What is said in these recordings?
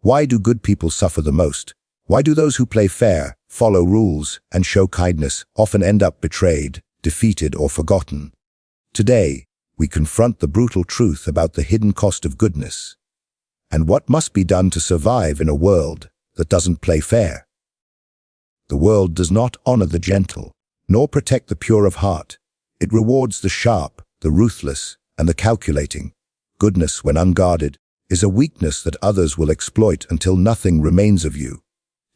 Why do good people suffer the most? Why do those who play fair, follow rules, and show kindness often end up betrayed, defeated, or forgotten? Today, we confront the brutal truth about the hidden cost of goodness and what must be done to survive in a world that doesn't play fair. The world does not honor the gentle, nor protect the pure of heart. It rewards the sharp, the ruthless, and the calculating. Goodness, when unguarded, is a weakness that others will exploit until nothing remains of you.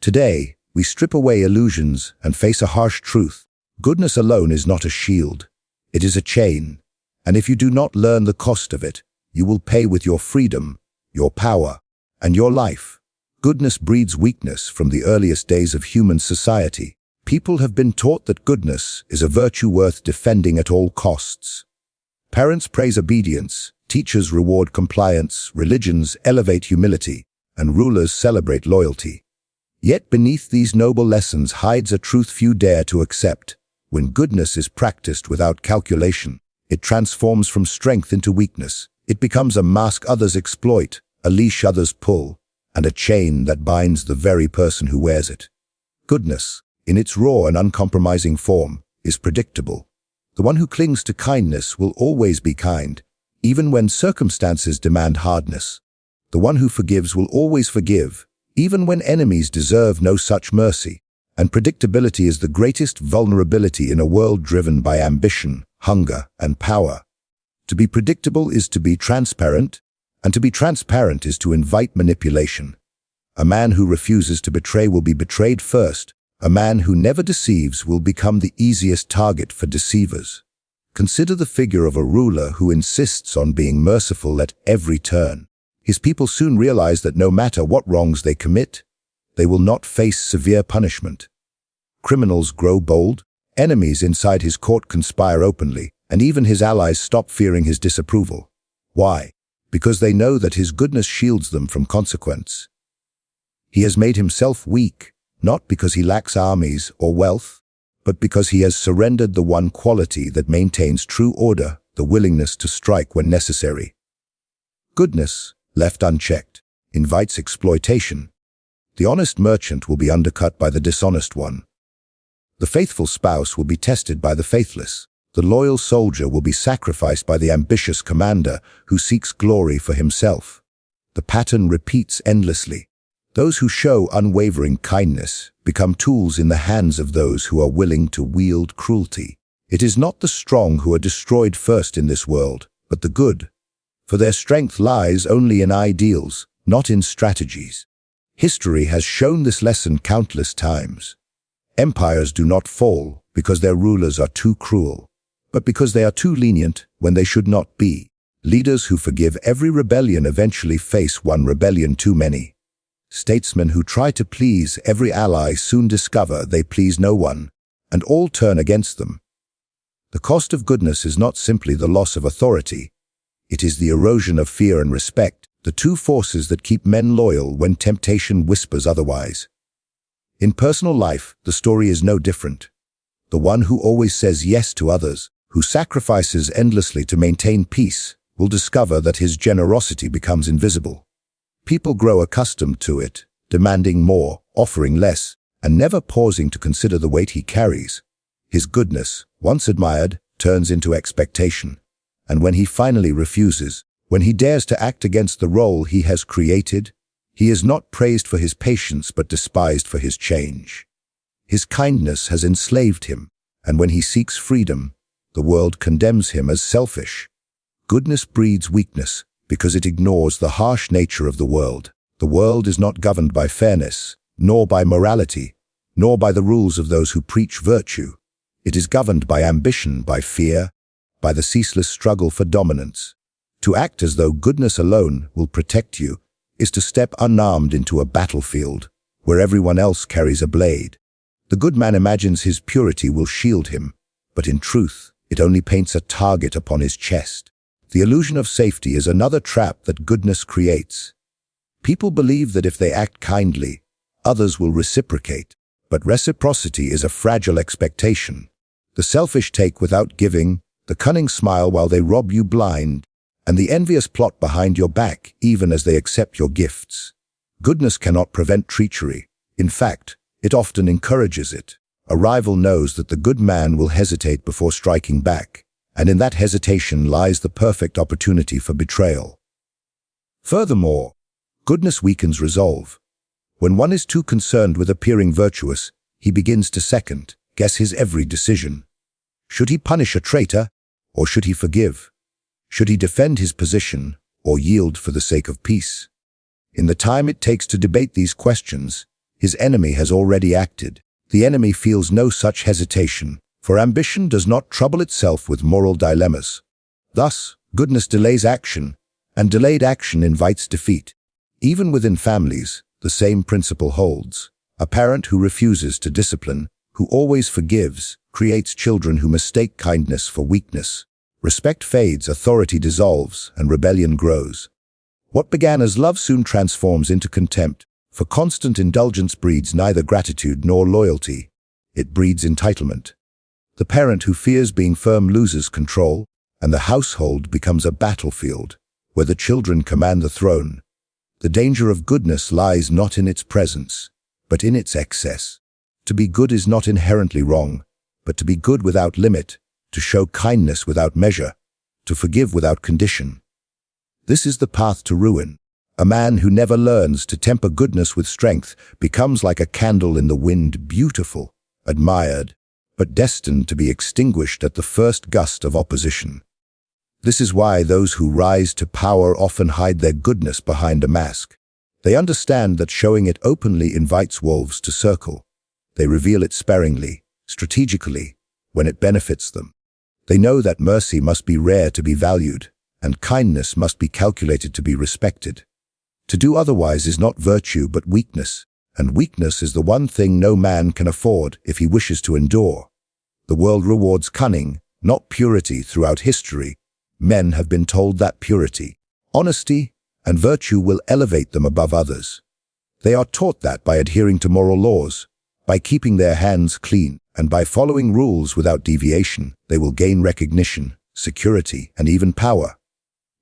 Today, we strip away illusions and face a harsh truth. Goodness alone is not a shield. It is a chain, and if you do not learn the cost of it, you will pay with your freedom, your power, and your life. Goodness breeds weakness from the earliest days of human society. People have been taught that goodness is a virtue worth defending at all costs. Parents praise obedience, teachers reward compliance, religions elevate humility, and rulers celebrate loyalty. Yet beneath these noble lessons hides a truth few dare to accept. When goodness is practiced without calculation, it transforms from strength into weakness. It becomes a mask others exploit, a leash others pull, and a chain that binds the very person who wears it. Goodness, in its raw and uncompromising form, is predictable. The one who clings to kindness will always be kind, even when circumstances demand hardness. The one who forgives will always forgive, even when enemies deserve no such mercy. And predictability is the greatest vulnerability in a world driven by ambition, hunger, and power. To be predictable is to be transparent, and to be transparent is to invite manipulation. A man who refuses to betray will be betrayed first. A man who never deceives will become the easiest target for deceivers. Consider the figure of a ruler who insists on being merciful at every turn. His people soon realize that no matter what wrongs they commit, they will not face severe punishment. Criminals grow bold, enemies inside his court conspire openly, and even his allies stop fearing his disapproval. Why? Because they know that his goodness shields them from consequence. He has made himself weak, not because he lacks armies or wealth, but because he has surrendered the one quality that maintains true order, the willingness to strike when necessary. Goodness, left unchecked, invites exploitation. The honest merchant will be undercut by the dishonest one. The faithful spouse will be tested by the faithless. The loyal soldier will be sacrificed by the ambitious commander who seeks glory for himself. The pattern repeats endlessly. Those who show unwavering kindness become tools in the hands of those who are willing to wield cruelty. It is not the strong who are destroyed first in this world, but the good, for their strength lies only in ideals, not in strategies. History has shown this lesson countless times. Empires do not fall because their rulers are too cruel, but because they are too lenient when they should not be. Leaders who forgive every rebellion eventually face one rebellion too many. Statesmen who try to please every ally soon discover they please no one, and all turn against them. The cost of goodness is not simply the loss of authority. It is the erosion of fear and respect, the two forces that keep men loyal when temptation whispers otherwise. In personal life, the story is no different. The one who always says yes to others, who sacrifices endlessly to maintain peace, will discover that his generosity becomes invisible. People grow accustomed to it, demanding more, offering less, and never pausing to consider the weight he carries. His goodness, once admired, turns into expectation. And when he finally refuses, when he dares to act against the role he has created, he is not praised for his patience but despised for his change. His kindness has enslaved him, and when he seeks freedom, the world condemns him as selfish. Goodness breeds weakness because it ignores the harsh nature of the world. The world is not governed by fairness, nor by morality, nor by the rules of those who preach virtue. It is governed by ambition, by fear, by the ceaseless struggle for dominance. To act as though goodness alone will protect you is to step unarmed into a battlefield where everyone else carries a blade. The good man imagines his purity will shield him, but in truth, it only paints a target upon his chest. The illusion of safety is another trap that goodness creates. People believe that if they act kindly, others will reciprocate, but reciprocity is a fragile expectation. The selfish take without giving, the cunning smile while they rob you blind, and the envious plot behind your back even as they accept your gifts. Goodness cannot prevent treachery. In fact, it often encourages it. A rival knows that the good man will hesitate before striking back, and in that hesitation lies the perfect opportunity for betrayal. Furthermore, goodness weakens resolve. When one is too concerned with appearing virtuous, he begins to second-guess his every decision. Should he punish a traitor, or should he forgive? Should he defend his position, or yield for the sake of peace? In the time it takes to debate these questions, his enemy has already acted. The enemy feels no such hesitation, for ambition does not trouble itself with moral dilemmas. Thus, goodness delays action, and delayed action invites defeat. Even within families, the same principle holds. A parent who refuses to discipline, who always forgives, creates children who mistake kindness for weakness. Respect fades, authority dissolves, and rebellion grows. What began as love soon transforms into contempt, for constant indulgence breeds neither gratitude nor loyalty. It breeds entitlement. The parent who fears being firm loses control, and the household becomes a battlefield, where the children command the throne. The danger of goodness lies not in its presence, but in its excess. To be good is not inherently wrong, but to be good without limit, to show kindness without measure, to forgive without condition. This is the path to ruin. A man who never learns to temper goodness with strength becomes like a candle in the wind, beautiful, admired, but destined to be extinguished at the first gust of opposition. This is why those who rise to power often hide their goodness behind a mask. They understand that showing it openly invites wolves to circle. They reveal it sparingly, strategically, when it benefits them. They know that mercy must be rare to be valued, and kindness must be calculated to be respected. To do otherwise is not virtue but weakness, and weakness is the one thing no man can afford if he wishes to endure. The world rewards cunning, not purity. Throughout history, men have been told that purity, honesty, and virtue will elevate them above others. They are taught that by adhering to moral laws, by keeping their hands clean, and by following rules without deviation, they will gain recognition, security, and even power.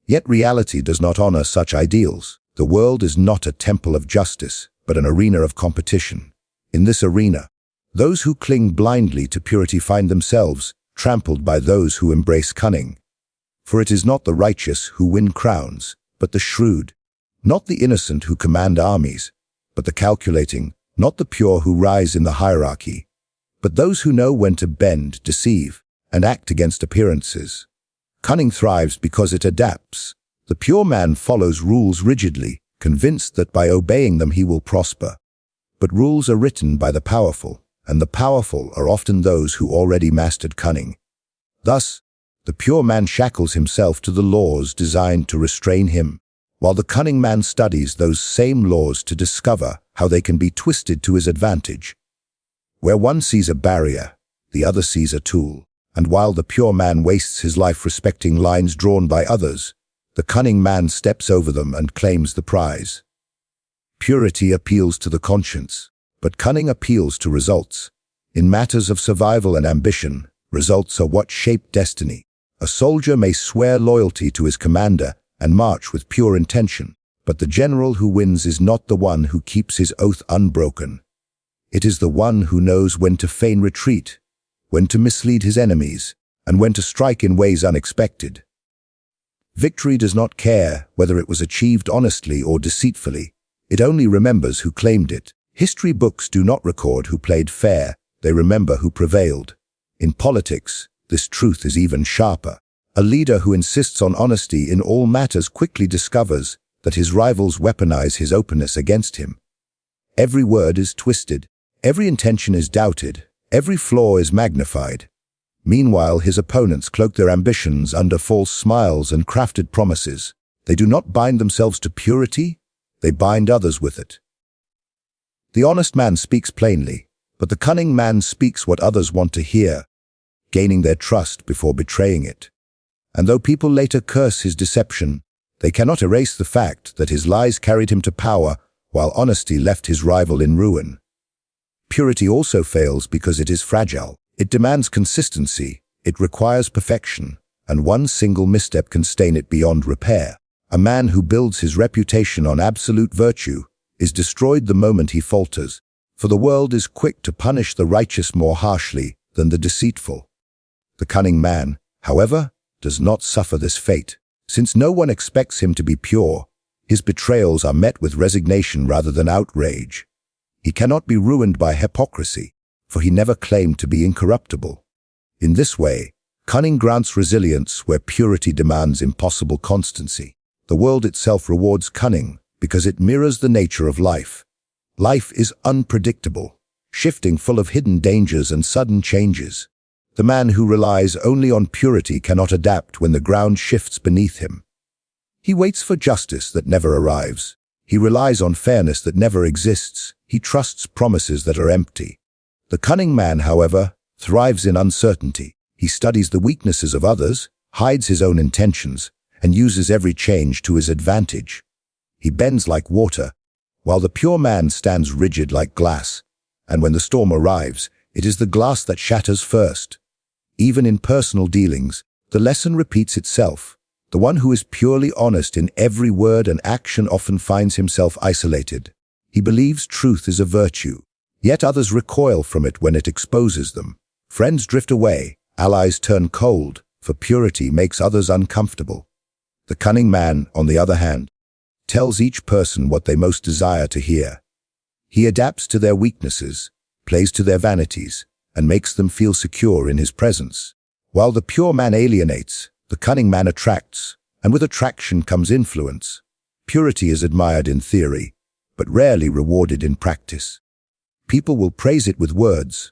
Yet reality does not honor such ideals. The world is not a temple of justice, but an arena of competition. In this arena, those who cling blindly to purity find themselves trampled by those who embrace cunning. For it is not the righteous who win crowns, but the shrewd, not the innocent who command armies, but the calculating, not the pure who rise in the hierarchy, but those who know when to bend, deceive, and act against appearances. Cunning thrives because it adapts. The pure man follows rules rigidly, convinced that by obeying them he will prosper. But rules are written by the powerful, and the powerful are often those who already mastered cunning. Thus, the pure man shackles himself to the laws designed to restrain him, while the cunning man studies those same laws to discover how they can be twisted to his advantage. Where one sees a barrier, the other sees a tool, and while the pure man wastes his life respecting lines drawn by others, the cunning man steps over them and claims the prize. Purity appeals to the conscience, but cunning appeals to results. In matters of survival and ambition, results are what shape destiny. A soldier may swear loyalty to his commander and march with pure intention, but the general who wins is not the one who keeps his oath unbroken. It is the one who knows when to feign retreat, when to mislead his enemies, and when to strike in ways unexpected. Victory does not care whether it was achieved honestly or deceitfully. It only remembers who claimed it. History books do not record who played fair, they remember who prevailed. In politics, this truth is even sharper. A leader who insists on honesty in all matters quickly discovers that his rivals weaponize his openness against him. Every word is twisted, every intention is doubted, every flaw is magnified. Meanwhile, his opponents cloak their ambitions under false smiles and crafted promises. They do not bind themselves to purity, they bind others with it. The honest man speaks plainly, but the cunning man speaks what others want to hear, gaining their trust before betraying it. And though people later curse his deception, they cannot erase the fact that his lies carried him to power, while honesty left his rival in ruin. Purity also fails because it is fragile. It demands consistency, it requires perfection, and one single misstep can stain it beyond repair. A man who builds his reputation on absolute virtue is destroyed the moment he falters, for the world is quick to punish the righteous more harshly than the deceitful. The cunning man, however, does not suffer this fate. Since no one expects him to be pure, his betrayals are met with resignation rather than outrage. He cannot be ruined by hypocrisy, for he never claimed to be incorruptible. In this way, cunning grants resilience where purity demands impossible constancy. The world itself rewards cunning because it mirrors the nature of life. Life is unpredictable, shifting, full of hidden dangers and sudden changes. The man who relies only on purity cannot adapt when the ground shifts beneath him. He waits for justice that never arrives. He relies on fairness that never exists. He trusts promises that are empty. The cunning man, however, thrives in uncertainty. He studies the weaknesses of others, hides his own intentions, and uses every change to his advantage. He bends like water, while the pure man stands rigid like glass. And when the storm arrives, it is the glass that shatters first. Even in personal dealings, the lesson repeats itself. The one who is purely honest in every word and action often finds himself isolated. He believes truth is a virtue, yet others recoil from it when it exposes them. Friends drift away, allies turn cold, for purity makes others uncomfortable. The cunning man, on the other hand, tells each person what they most desire to hear. He adapts to their weaknesses, plays to their vanities, and makes them feel secure in his presence. While the pure man alienates, the cunning man attracts, and with attraction comes influence. Purity is admired in theory, but rarely rewarded in practice. People will praise it with words,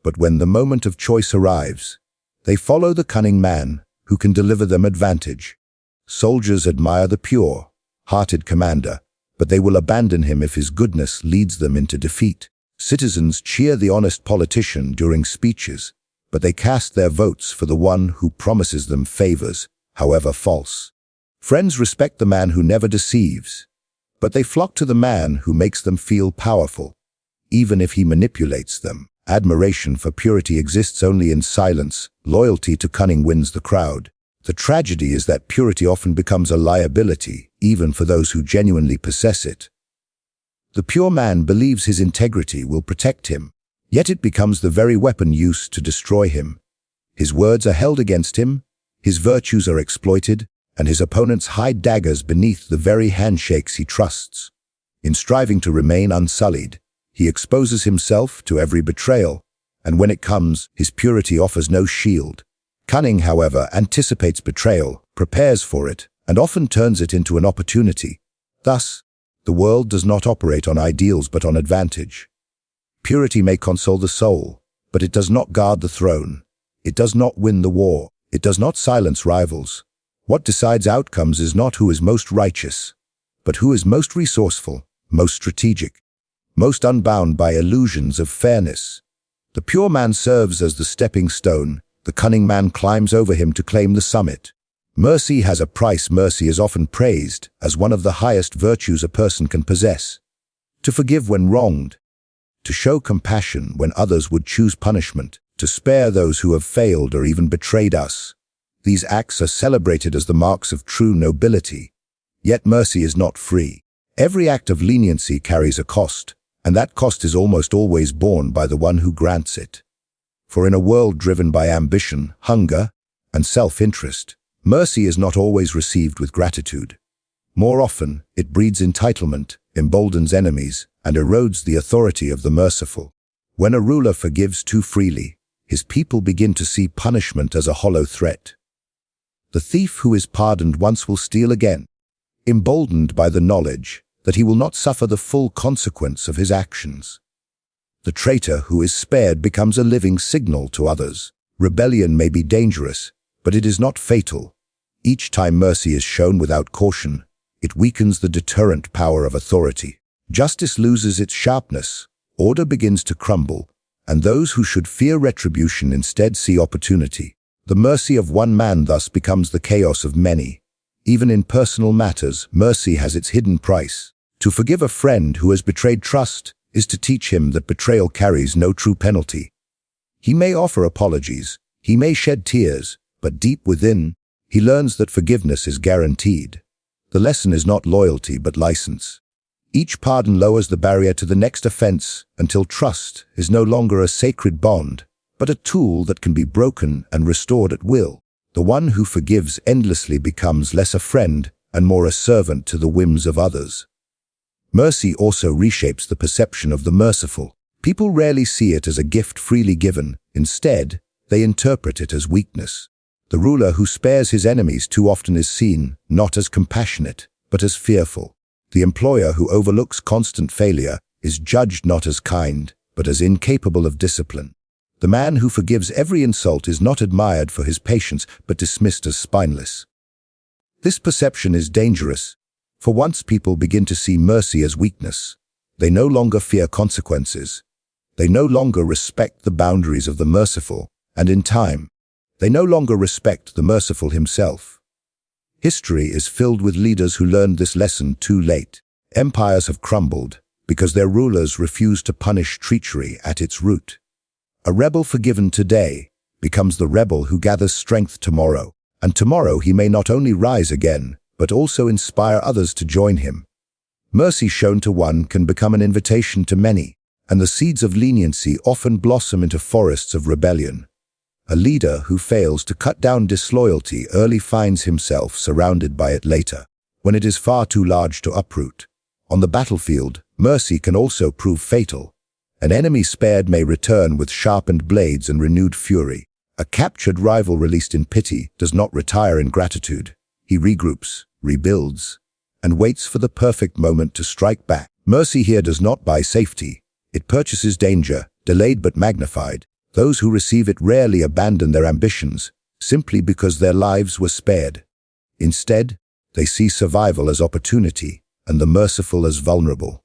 but when the moment of choice arrives, they follow the cunning man who can deliver them advantage. Soldiers admire the pure-hearted commander, but they will abandon him if his goodness leads them into defeat. Citizens cheer the honest politician during speeches, but they cast their votes for the one who promises them favors, however false. Friends respect the man who never deceives, but they flock to the man who makes them feel powerful, even if he manipulates them. Admiration for purity exists only in silence. Loyalty to cunning wins the crowd. The tragedy is that purity often becomes a liability, even for those who genuinely possess it. The pure man believes his integrity will protect him, yet it becomes the very weapon used to destroy him. His words are held against him, his virtues are exploited, and his opponents hide daggers beneath the very handshakes he trusts. In striving to remain unsullied, he exposes himself to every betrayal, and when it comes, his purity offers no shield. Cunning, however, anticipates betrayal, prepares for it, and often turns it into an opportunity. Thus, the world does not operate on ideals but on advantage. Purity may console the soul, but it does not guard the throne. It does not win the war. It does not silence rivals. What decides outcomes is not who is most righteous, but who is most resourceful, most strategic, most unbound by illusions of fairness. The pure man serves as the stepping stone. The cunning man climbs over him to claim the summit. Mercy has a price. Mercy is often praised as one of the highest virtues a person can possess. To forgive when wronged, to show compassion when others would choose punishment, to spare those who have failed or even betrayed us. These acts are celebrated as the marks of true nobility. Yet mercy is not free. Every act of leniency carries a cost, and that cost is almost always borne by the one who grants it. For in a world driven by ambition, hunger, and self-interest, mercy is not always received with gratitude. More often, it breeds entitlement, emboldens enemies, and erodes the authority of the merciful. When a ruler forgives too freely, his people begin to see punishment as a hollow threat. The thief who is pardoned once will steal again, emboldened by the knowledge that he will not suffer the full consequence of his actions. The traitor who is spared becomes a living signal to others. Rebellion may be dangerous, but it is not fatal. Each time mercy is shown without caution, it weakens the deterrent power of authority. Justice loses its sharpness, order begins to crumble, and those who should fear retribution instead see opportunity. The mercy of one man thus becomes the chaos of many. Even in personal matters, mercy has its hidden price. To forgive a friend who has betrayed trust is to teach him that betrayal carries no true penalty. He may offer apologies, he may shed tears, but deep within, he learns that forgiveness is guaranteed. The lesson is not loyalty but license. Each pardon lowers the barrier to the next offense until trust is no longer a sacred bond, but a tool that can be broken and restored at will. The one who forgives endlessly becomes less a friend and more a servant to the whims of others. Mercy also reshapes the perception of the merciful. People rarely see it as a gift freely given. Instead, they interpret it as weakness. The ruler who spares his enemies too often is seen not as compassionate, but as fearful. The employer who overlooks constant failure is judged not as kind, but as incapable of discipline. The man who forgives every insult is not admired for his patience, but dismissed as spineless. This perception is dangerous, for once people begin to see mercy as weakness, they no longer fear consequences. They no longer respect the boundaries of the merciful, and in time, they no longer respect the merciful himself. History is filled with leaders who learned this lesson too late. Empires have crumbled because their rulers refused to punish treachery at its root. A rebel forgiven today becomes the rebel who gathers strength tomorrow, and tomorrow he may not only rise again, but also inspire others to join him. Mercy shown to one can become an invitation to many, and the seeds of leniency often blossom into forests of rebellion. A leader who fails to cut down disloyalty early finds himself surrounded by it later, when it is far too large to uproot. On the battlefield, mercy can also prove fatal. An enemy spared may return with sharpened blades and renewed fury. A captured rival released in pity does not retire in gratitude. He regroups, rebuilds, and waits for the perfect moment to strike back. Mercy here does not buy safety. It purchases danger, delayed but magnified. Those who receive it rarely abandon their ambitions, simply because their lives were spared. Instead, they see survival as opportunity, and the merciful as vulnerable.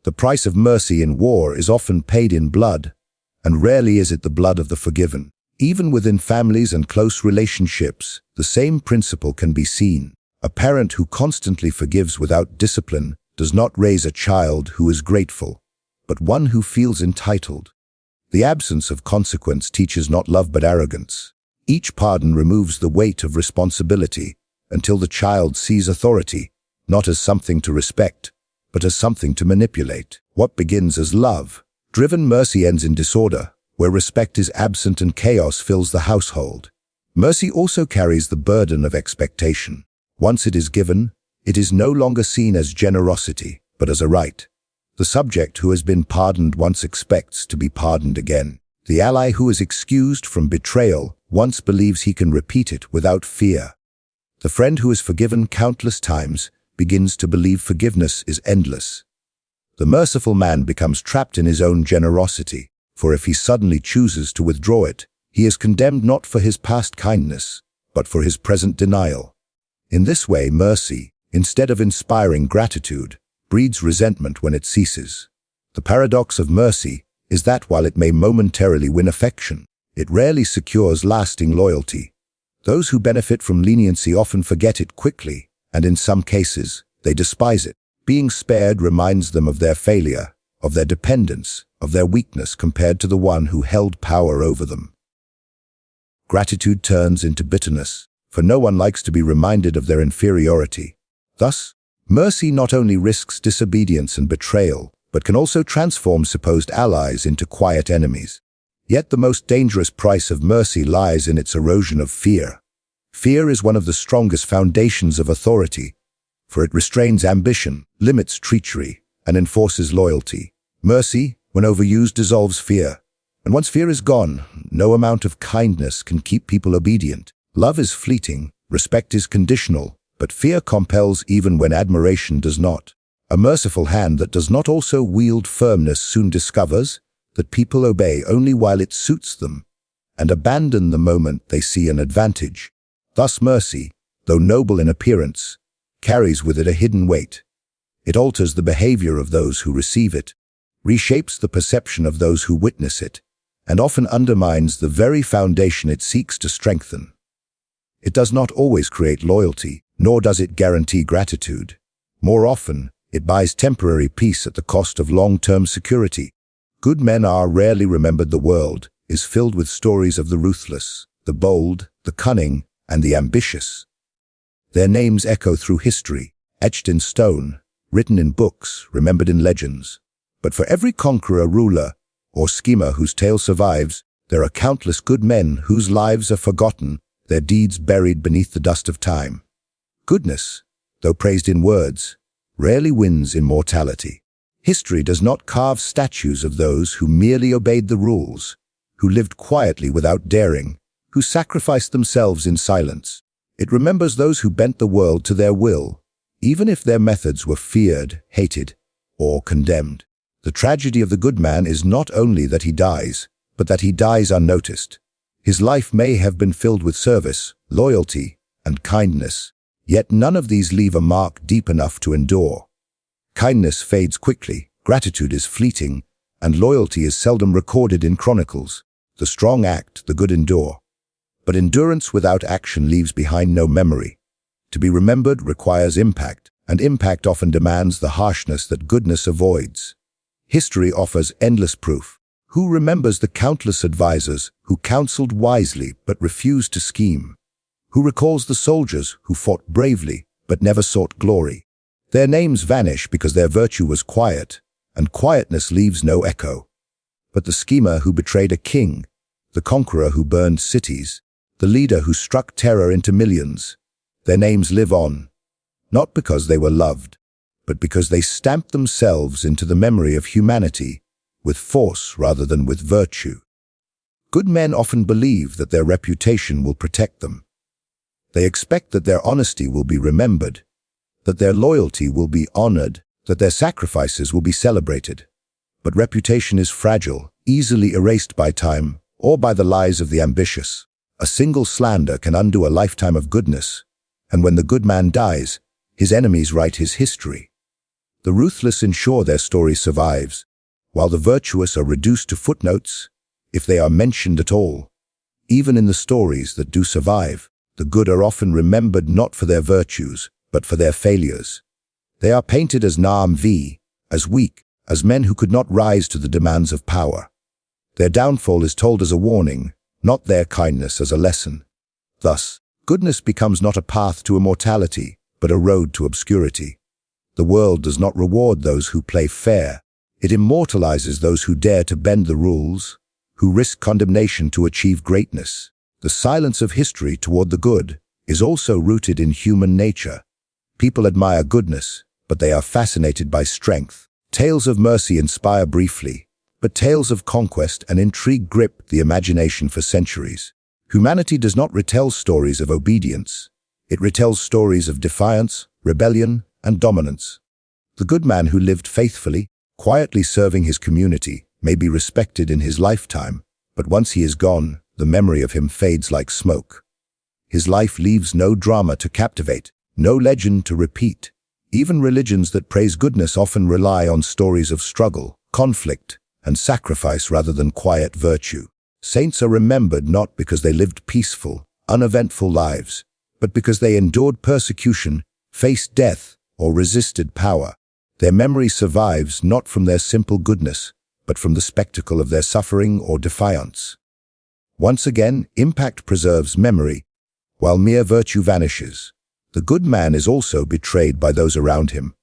The price of mercy in war is often paid in blood, and rarely is it the blood of the forgiven. Even within families and close relationships, the same principle can be seen. A parent who constantly forgives without discipline does not raise a child who is grateful, but one who feels entitled. The absence of consequence teaches not love but arrogance. Each pardon removes the weight of responsibility until the child sees authority, not as something to respect, but as something to manipulate. What begins as love, driven mercy ends in disorder, where respect is absent and chaos fills the household. Mercy also carries the burden of expectation. Once it is given, it is no longer seen as generosity, but as a right. The subject who has been pardoned once expects to be pardoned again. The ally who is excused from betrayal once believes he can repeat it without fear. The friend who is forgiven countless times begins to believe forgiveness is endless. The merciful man becomes trapped in his own generosity, for if he suddenly chooses to withdraw it, he is condemned not for his past kindness, but for his present denial. In this way, mercy, instead of inspiring gratitude, breeds resentment when it ceases. The paradox of mercy is that while it may momentarily win affection, it rarely secures lasting loyalty. Those who benefit from leniency often forget it quickly, and in some cases, they despise it. Being spared reminds them of their failure, of their dependence, of their weakness compared to the one who held power over them. Gratitude turns into bitterness, for no one likes to be reminded of their inferiority. Thus, mercy not only risks disobedience and betrayal, but can also transform supposed allies into quiet enemies. Yet the most dangerous price of mercy lies in its erosion of fear. Fear is one of the strongest foundations of authority, for it restrains ambition, limits treachery, and enforces loyalty. Mercy, when overused, dissolves fear. And once fear is gone, no amount of kindness can keep people obedient. Love is fleeting, respect is conditional, but fear compels even when admiration does not. A merciful hand that does not also wield firmness soon discovers that people obey only while it suits them, and abandon the moment they see an advantage. Thus mercy, though noble in appearance, carries with it a hidden weight. It alters the behavior of those who receive it, reshapes the perception of those who witness it, and often undermines the very foundation it seeks to strengthen. It does not always create loyalty, nor does it guarantee gratitude. More often, it buys temporary peace at the cost of long-term security. Good men are rarely remembered. The world is filled with stories of the ruthless, the bold, the cunning, and the ambitious. Their names echo through history, etched in stone, written in books, remembered in legends. But for every conqueror, ruler, or schemer whose tale survives, there are countless good men whose lives are forgotten, their deeds buried beneath the dust of time. Goodness, though praised in words, rarely wins immortality. History does not carve statues of those who merely obeyed the rules, who lived quietly without daring, who sacrificed themselves in silence. It remembers those who bent the world to their will, even if their methods were feared, hated, or condemned. The tragedy of the good man is not only that he dies, but that he dies unnoticed. His life may have been filled with service, loyalty, and kindness, yet none of these leave a mark deep enough to endure. Kindness fades quickly, gratitude is fleeting, and loyalty is seldom recorded in chronicles. The strong act, the good endure. But endurance without action leaves behind no memory. To be remembered requires impact, and impact often demands the harshness that goodness avoids. History offers endless proof. Who remembers the countless advisors who counseled wisely but refused to scheme? Who recalls the soldiers who fought bravely but never sought glory? Their names vanish because their virtue was quiet, and quietness leaves no echo. But the schemer who betrayed a king, the conqueror who burned cities, the leader who struck terror into millions, their names live on, not because they were loved, but because they stamped themselves into the memory of humanity, with force rather than with virtue. Good men often believe that their reputation will protect them. They expect that their honesty will be remembered, that their loyalty will be honored, that their sacrifices will be celebrated. But reputation is fragile, easily erased by time or by the lies of the ambitious. A single slander can undo a lifetime of goodness, and when the good man dies, his enemies write his history. The ruthless ensure their story survives, while the virtuous are reduced to footnotes, if they are mentioned at all. Even in the stories that do survive, the good are often remembered not for their virtues, but for their failures. They are painted as naïve, as weak, as men who could not rise to the demands of power. Their downfall is told as a warning, not their kindness as a lesson. Thus, goodness becomes not a path to immortality, but a road to obscurity. The world does not reward those who play fair. It immortalizes those who dare to bend the rules, who risk condemnation to achieve greatness. The silence of history toward the good is also rooted in human nature. People admire goodness, but they are fascinated by strength. Tales of mercy inspire briefly, but tales of conquest and intrigue grip the imagination for centuries. Humanity does not retell stories of obedience. It retells stories of defiance, rebellion, and dominance. The good man who lived faithfully, quietly serving his community, may be respected in his lifetime, but once he is gone, the memory of him fades like smoke. His life leaves no drama to captivate, no legend to repeat. Even religions that praise goodness often rely on stories of struggle, conflict, and sacrifice rather than quiet virtue. Saints are remembered not because they lived peaceful, uneventful lives, but because they endured persecution, faced death, or resisted power. Their memory survives not from their simple goodness, but from the spectacle of their suffering or defiance. Once again, impact preserves memory, while mere virtue vanishes. The good man is also betrayed by those around him.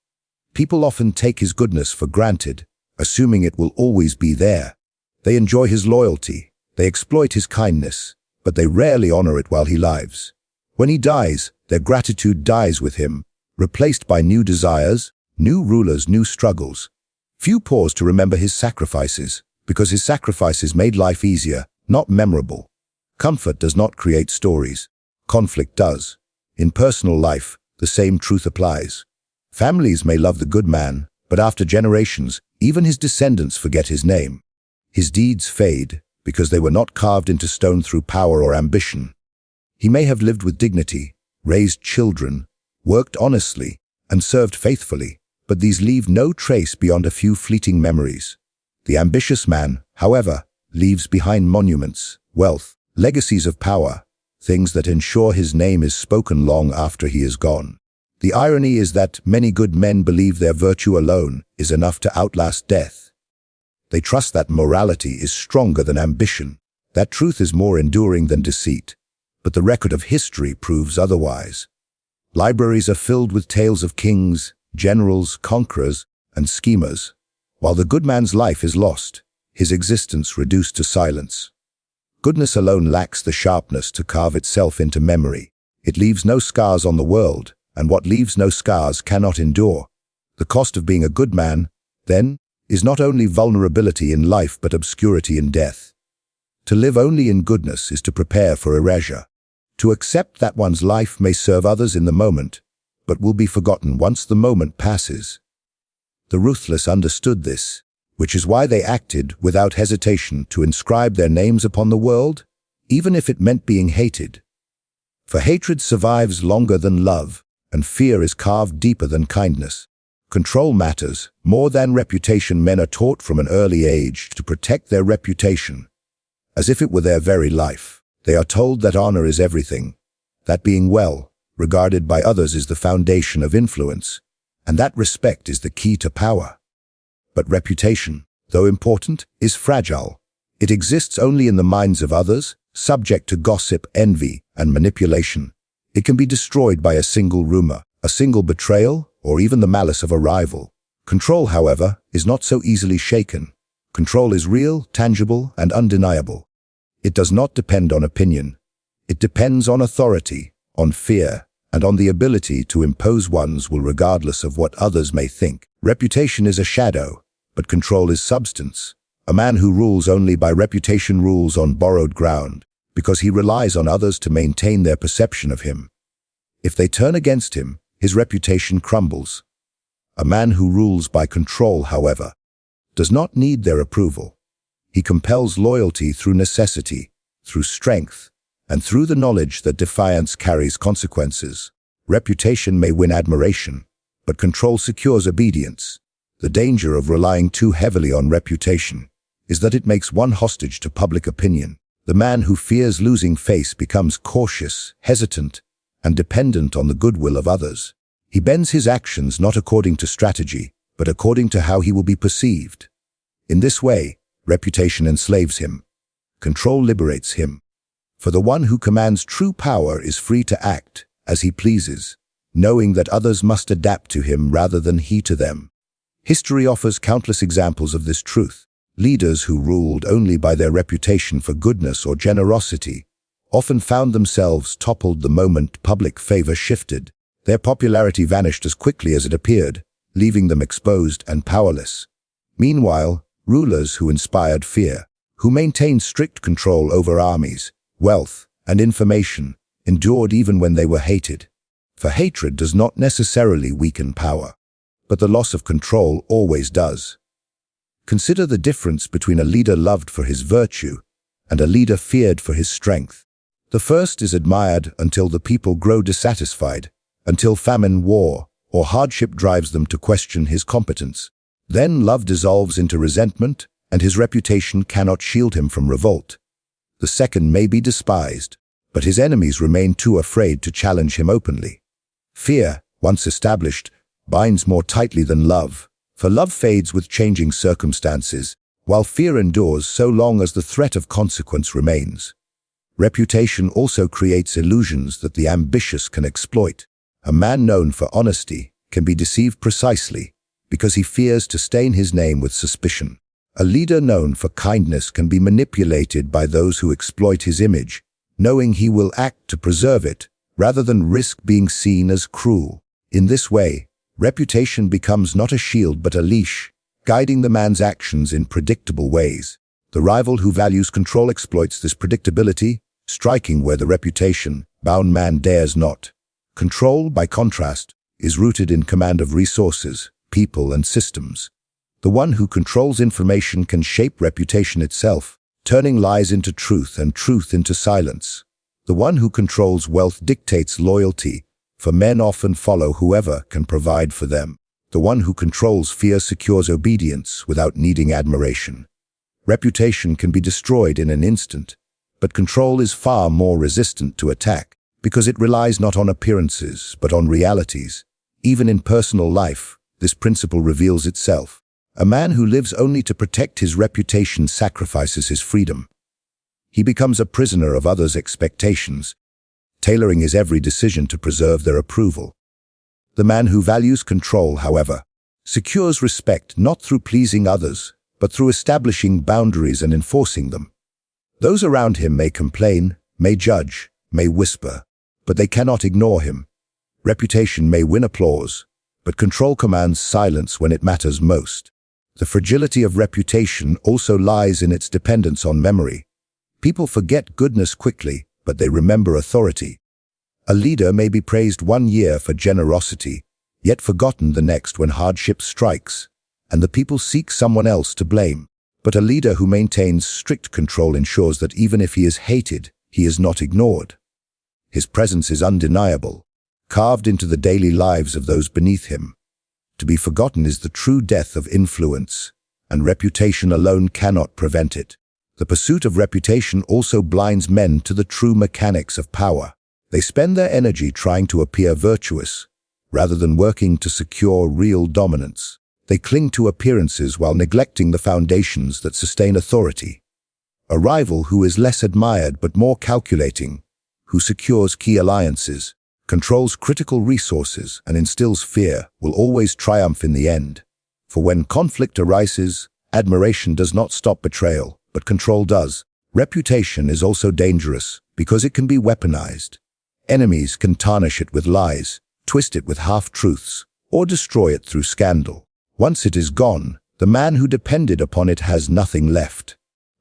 People often take his goodness for granted, assuming it will always be there. They enjoy his loyalty, they exploit his kindness, but they rarely honor it while he lives. When he dies, their gratitude dies with him, replaced by new desires, new rulers, new struggles. Few pause to remember his sacrifices, because his sacrifices made life easier, not memorable. Comfort does not create stories. Conflict does. In personal life, the same truth applies. Families may love the good man, but after generations, even his descendants forget his name. His deeds fade because they were not carved into stone through power or ambition. He may have lived with dignity, raised children, worked honestly, and served faithfully, but these leave no trace beyond a few fleeting memories. The ambitious man, however, leaves behind monuments, wealth, legacies of power, things that ensure his name is spoken long after he is gone. The irony is that many good men believe their virtue alone is enough to outlast death. They trust that morality is stronger than ambition, that truth is more enduring than deceit. But the record of history proves otherwise. Libraries are filled with tales of kings, generals, conquerors, and schemers. While the good man's life is lost, his existence reduced to silence. Goodness alone lacks the sharpness to carve itself into memory. It leaves no scars on the world, and what leaves no scars cannot endure. The cost of being a good man, then, is not only vulnerability in life but obscurity in death. To live only in goodness is to prepare for erasure. To accept that one's life may serve others in the moment, but will be forgotten once the moment passes. The ruthless understood this, which is why they acted without hesitation to inscribe their names upon the world, even if it meant being hated. For hatred survives longer than love, and fear is carved deeper than kindness. Control matters more than reputation. Men are taught from an early age to protect their reputation, as if it were their very life. They are told that honor is everything, that being well regarded by others is the foundation of influence, and that respect is the key to power. But reputation, though important, is fragile. It exists only in the minds of others, subject to gossip, envy, and manipulation. It can be destroyed by a single rumor, a single betrayal, or even the malice of a rival. Control, however, is not so easily shaken. Control is real, tangible, and undeniable. It does not depend on opinion. It depends on authority, on fear, and on the ability to impose one's will regardless of what others may think. Reputation is a shadow, but control is substance. A man who rules only by reputation rules on borrowed ground, because he relies on others to maintain their perception of him. If they turn against him, his reputation crumbles. A man who rules by control, however, does not need their approval. He compels loyalty through necessity, through strength, and through the knowledge that defiance carries consequences. Reputation may win admiration, but control secures obedience. The danger of relying too heavily on reputation is that it makes one hostage to public opinion. The man who fears losing face becomes cautious, hesitant, and dependent on the goodwill of others. He bends his actions not according to strategy, but according to how he will be perceived. In this way, reputation enslaves him. Control liberates him. For the one who commands true power is free to act as he pleases, knowing that others must adapt to him rather than he to them. History offers countless examples of this truth. Leaders who ruled only by their reputation for goodness or generosity often found themselves toppled the moment public favor shifted. Their popularity vanished as quickly as it appeared, leaving them exposed and powerless. Meanwhile, rulers who inspired fear, who maintained strict control over armies, wealth, and information, endured even when they were hated. For hatred does not necessarily weaken power, but the loss of control always does. Consider the difference between a leader loved for his virtue and a leader feared for his strength. The first is admired until the people grow dissatisfied, until famine, war, or hardship drives them to question his competence. Then love dissolves into resentment, and his reputation cannot shield him from revolt. The second may be despised, but his enemies remain too afraid to challenge him openly. Fear, once established, binds more tightly than love, for love fades with changing circumstances, while fear endures so long as the threat of consequence remains. Reputation also creates illusions that the ambitious can exploit. A man known for honesty can be deceived precisely because he fears to stain his name with suspicion. A leader known for kindness can be manipulated by those who exploit his image, knowing he will act to preserve it rather than risk being seen as cruel. In this way, reputation becomes not a shield but a leash, guiding the man's actions in predictable ways. The rival who values control exploits this predictability, striking where the reputation-bound man dares not. Control, by contrast, is rooted in command of resources, people, and systems. The one who controls information can shape reputation itself, turning lies into truth and truth into silence. The one who controls wealth dictates loyalty, for men often follow whoever can provide for them. The one who controls fear secures obedience without needing admiration. Reputation can be destroyed in an instant, but control is far more resistant to attack because it relies not on appearances but on realities. Even in personal life, this principle reveals itself. A man who lives only to protect his reputation sacrifices his freedom. He becomes a prisoner of others' expectations, tailoring his every decision to preserve their approval. The man who values control, however, secures respect not through pleasing others, but through establishing boundaries and enforcing them. Those around him may complain, may judge, may whisper, but they cannot ignore him. Reputation may win applause, but control commands silence when it matters most. The fragility of reputation also lies in its dependence on memory. People forget goodness quickly, but they remember authority. A leader may be praised one year for generosity, yet forgotten the next when hardship strikes, and the people seek someone else to blame. But a leader who maintains strict control ensures that even if he is hated, he is not ignored. His presence is undeniable, carved into the daily lives of those beneath him. To be forgotten is the true death of influence, and reputation alone cannot prevent it. The pursuit of reputation also blinds men to the true mechanics of power. They spend their energy trying to appear virtuous, rather than working to secure real dominance. They cling to appearances while neglecting the foundations that sustain authority. A rival who is less admired but more calculating, who secures key alliances, controls critical resources, and instills fear, will always triumph in the end. For when conflict arises, admiration does not stop betrayal, but control does. Reputation is also dangerous because it can be weaponized. Enemies can tarnish it with lies, twist it with half-truths, or destroy it through scandal. Once it is gone, the man who depended upon it has nothing left.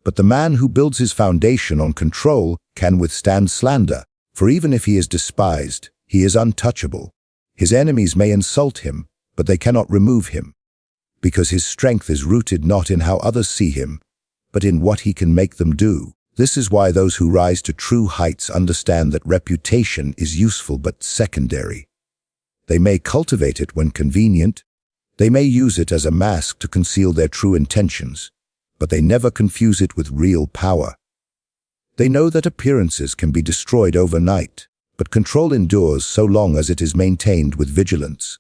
But the man who builds his foundation on control can withstand slander, for even if he is despised, he is untouchable. His enemies may insult him, but they cannot remove him, because his strength is rooted not in how others see him, but in what he can make them do. This is why those who rise to true heights understand that reputation is useful but secondary. They may cultivate it when convenient. They may use it as a mask to conceal their true intentions, but they never confuse it with real power. They know that appearances can be destroyed overnight, but control endures so long as it is maintained with vigilance.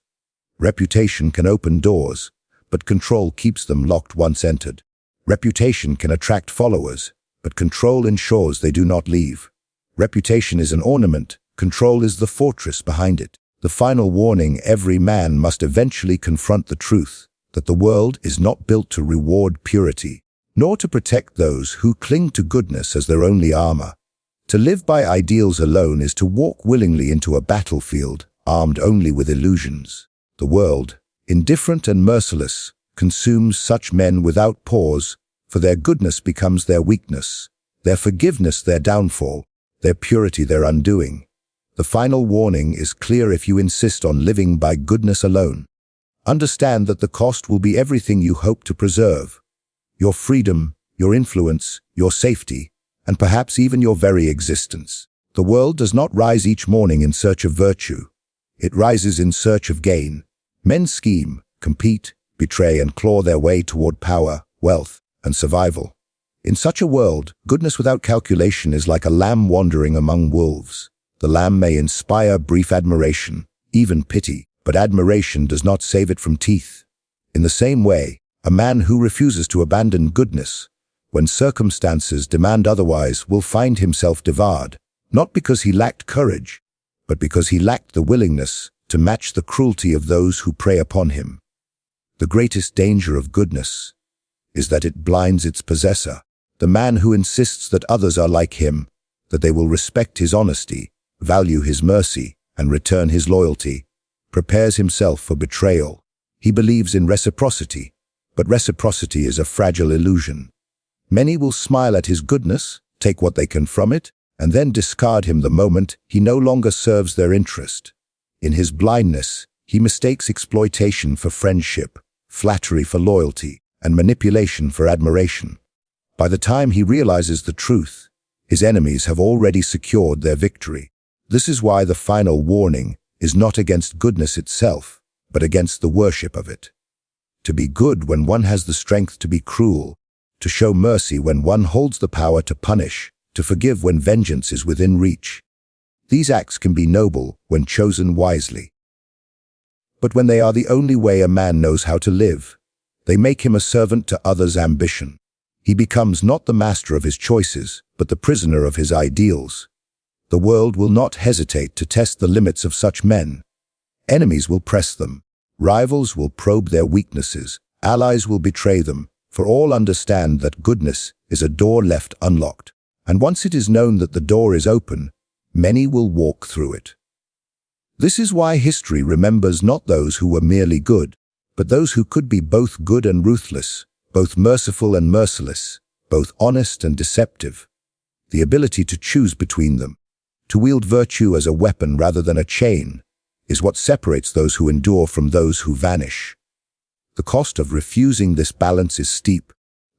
Reputation can open doors, but control keeps them locked once entered. Reputation can attract followers, but control ensures they do not leave. Reputation is an ornament, control is the fortress behind it. The final warning: every man must eventually confront the truth that the world is not built to reward purity, nor to protect those who cling to goodness as their only armor. To live by ideals alone is to walk willingly into a battlefield armed only with illusions. The world, indifferent and merciless, consumes such men without pause, for their goodness becomes their weakness, their forgiveness their downfall, their purity their undoing. The final warning is clear: if you insist on living by goodness alone, understand that the cost will be everything you hope to preserve: your freedom, your influence, your safety, and perhaps even your very existence. The world does not rise each morning in search of virtue. It rises in search of gain. Men scheme, compete, betray, and claw their way toward power, wealth, and survival. In such a world, goodness without calculation is like a lamb wandering among wolves. The lamb may inspire brief admiration, even pity, but admiration does not save it from teeth. In the same way, a man who refuses to abandon goodness, when circumstances demand otherwise, will find himself devoured, not because he lacked courage, but because he lacked the willingness to match the cruelty of those who prey upon him. The greatest danger of goodness is that it blinds its possessor. The man who insists that others are like him, that they will respect his honesty, value his mercy, and return his loyalty, prepares himself for betrayal. He believes in reciprocity, but reciprocity is a fragile illusion. Many will smile at his goodness, take what they can from it, and then discard him the moment he no longer serves their interest. In his blindness, he mistakes exploitation for friendship, flattery for loyalty, and manipulation for admiration. By the time he realizes the truth, his enemies have already secured their victory. This is why the final warning is not against goodness itself, but against the worship of it. To be good when one has the strength to be cruel, to show mercy when one holds the power to punish, to forgive when vengeance is within reach. These acts can be noble when chosen wisely. But when they are the only way a man knows how to live, they make him a servant to others' ambition. He becomes not the master of his choices, but the prisoner of his ideals. The world will not hesitate to test the limits of such men. Enemies will press them. Rivals will probe their weaknesses. Allies will betray them, for all understand that goodness is a door left unlocked. And once it is known that the door is open, many will walk through it. This is why history remembers not those who were merely good, but those who could be both good and ruthless, both merciful and merciless, both honest and deceptive. The ability to choose between them, to wield virtue as a weapon rather than a chain, is what separates those who endure from those who vanish. The cost of refusing this balance is steep.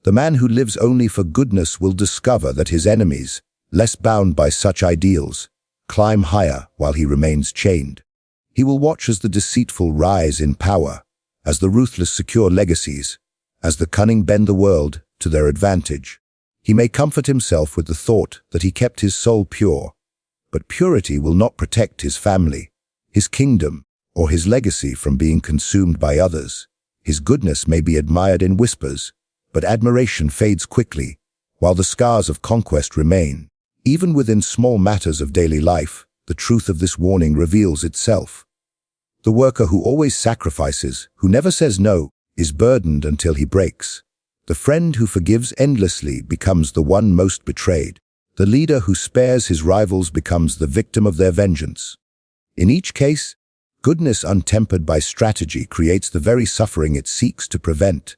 The man who lives only for goodness will discover that his enemies, less bound by such ideals, climb higher while he remains chained. He will watch as the deceitful rise in power, as the ruthless secure legacies, as the cunning bend the world to their advantage. He may comfort himself with the thought that he kept his soul pure, but purity will not protect his family, his kingdom, or his legacy from being consumed by others. His goodness may be admired in whispers, but admiration fades quickly, while the scars of conquest remain. Even within small matters of daily life, the truth of this warning reveals itself. The worker who always sacrifices, who never says no, is burdened until he breaks. The friend who forgives endlessly becomes the one most betrayed. The leader who spares his rivals becomes the victim of their vengeance. In each case, goodness untempered by strategy creates the very suffering it seeks to prevent.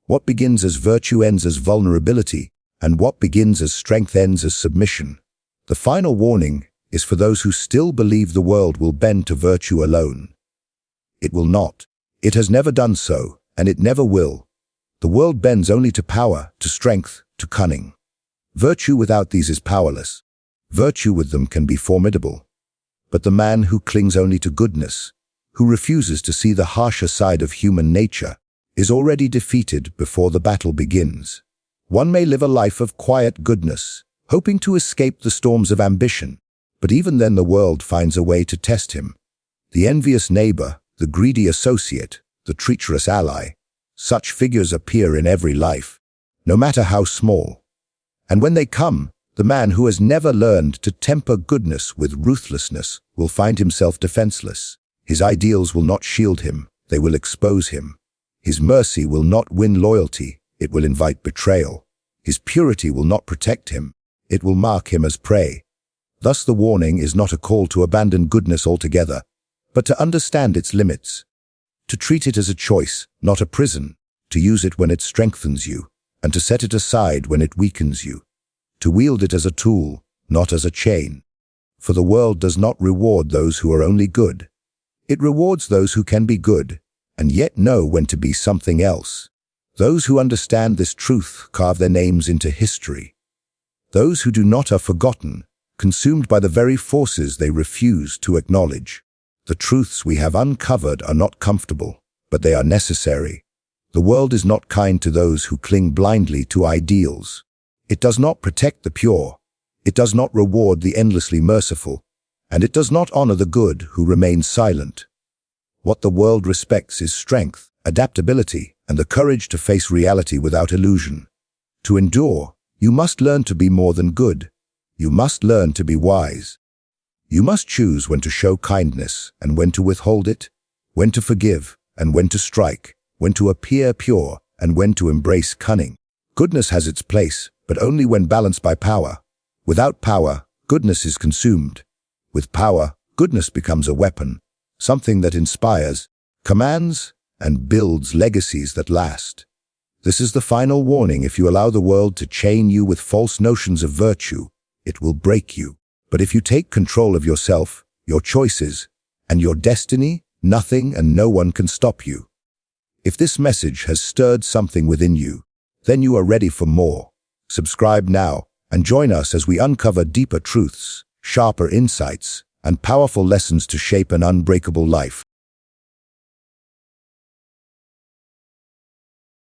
What begins as virtue ends as vulnerability, and what begins as strength ends as submission. The final warning is for those who still believe the world will bend to virtue alone. It will not. It has never done so, and it never will. The world bends only to power, to strength, to cunning. Virtue without these is powerless. Virtue with them can be formidable. But the man who clings only to goodness, who refuses to see the harsher side of human nature, is already defeated before the battle begins. One may live a life of quiet goodness, hoping to escape the storms of ambition, but even then the world finds a way to test him. The envious neighbor, the greedy associate, the treacherous ally, such figures appear in every life, no matter how small. And when they come, the man who has never learned to temper goodness with ruthlessness will find himself defenseless. His ideals will not shield him, they will expose him. His mercy will not win loyalty, it will invite betrayal. His purity will not protect him, it will mark him as prey. Thus the warning is not a call to abandon goodness altogether, but to understand its limits. To treat it as a choice, not a prison, to use it when it strengthens you, and to set it aside when it weakens you. To wield it as a tool, not as a chain. For the world does not reward those who are only good. It rewards those who can be good, and yet know when to be something else. Those who understand this truth carve their names into history. Those who do not are forgotten, consumed by the very forces they refuse to acknowledge. The truths we have uncovered are not comfortable, but they are necessary. The world is not kind to those who cling blindly to ideals. It does not protect the pure. It does not reward the endlessly merciful, and it does not honor the good who remain silent. What the world respects is strength, adaptability, and the courage to face reality without illusion. To endure, you must learn to be more than good. You must learn to be wise. You must choose when to show kindness and when to withhold it, when to forgive and when to strike, when to appear pure and when to embrace cunning. Goodness has its place, but only when balanced by power. Without power, goodness is consumed. With power, goodness becomes a weapon, something that inspires, commands, and builds legacies that last. This is the final warning. If you allow the world to chain you with false notions of virtue, it will break you. But if you take control of yourself, your choices, and your destiny, nothing and no one can stop you. If this message has stirred something within you, then you are ready for more. Subscribe now and join us as we uncover deeper truths, sharper insights, and powerful lessons to shape an unbreakable life.